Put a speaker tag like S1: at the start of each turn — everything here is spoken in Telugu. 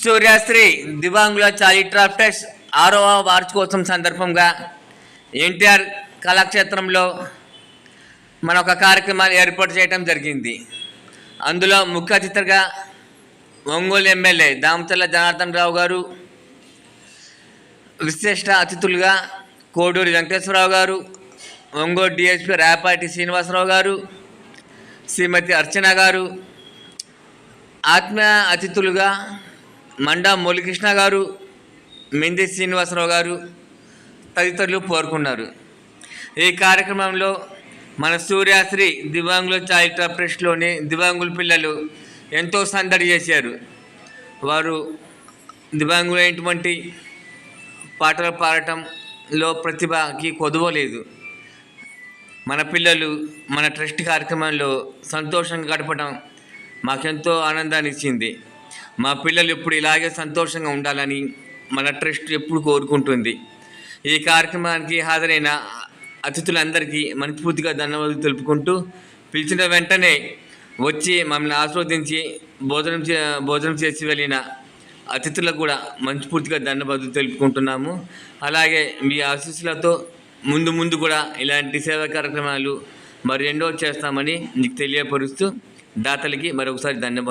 S1: సూర్యాశ్రీ దివాంగుల చారిట్రాఫ్టర్స్ 6వ వార్షికోత్సవం సందర్భంగా ఎన్టీఆర్ కళాక్షేత్రంలో మన ఒక కార్యక్రమాలు ఏర్పాటు చేయడం జరిగింది. అందులో ముఖ్య అతిథిగా ఒంగోలు ఎమ్మెల్యే దామచర్ల జనార్దన్ రావు గారు, విశిష్ట అతిథులుగా కోడూరి వెంకటేశ్వరరావు గారు, ఒంగోలు డిఎస్పీ రాయపాటి శ్రీనివాసరావు గారు, శ్రీమతి అర్చన గారు, ఆత్మీయ అతిథులుగా మండా మురళీకృష్ణ గారు, మెంది శ్రీనివాసరావు గారు తదితరులు కోరుకున్నారు. ఈ కార్యక్రమంలో మన సూర్యాశ్రీ దివ్యాంగుల చారిట్రాఫ్టర్స్లోని దివ్యాంగుల పిల్లలు ఎంతో సందడి చేశారు. వారు దివ్యాంగులైనటువంటి పాటలు పాడటంలో ప్రతిభకి కొదవలేదు. మన పిల్లలు మన ట్రస్ట్ కార్యక్రమంలో సంతోషంగా గడపడం మాకెంతో ఆనందాన్ని ఇచ్చింది. మా పిల్లలు ఎప్పుడు ఇలాగే సంతోషంగా ఉండాలని మన ట్రస్ట్ ఎప్పుడు కోరుకుంటుంది. ఈ కార్యక్రమానికి హాజరైన అతిథులందరికీ మనస్ఫూర్తిగా ధన్యవాదాలు తెలుపుకుంటూ, పిలిచిన వెంటనే వచ్చి మమ్మల్ని ఆస్వాదించి భోజనం చేసి వెళ్ళిన అతిథులకు కూడా మనస్ఫూర్తిగా ధన్యవాదాలు తెలుపుకుంటున్నాము. అలాగే మీ ఆశీస్సులతో ముందు కూడా ఇలాంటి సేవా కార్యక్రమాలు మరి ఎన్నో చేస్తామని మీకు తెలియపరుస్తూ దాతలకి మరొకసారి ధన్యవాదాలు.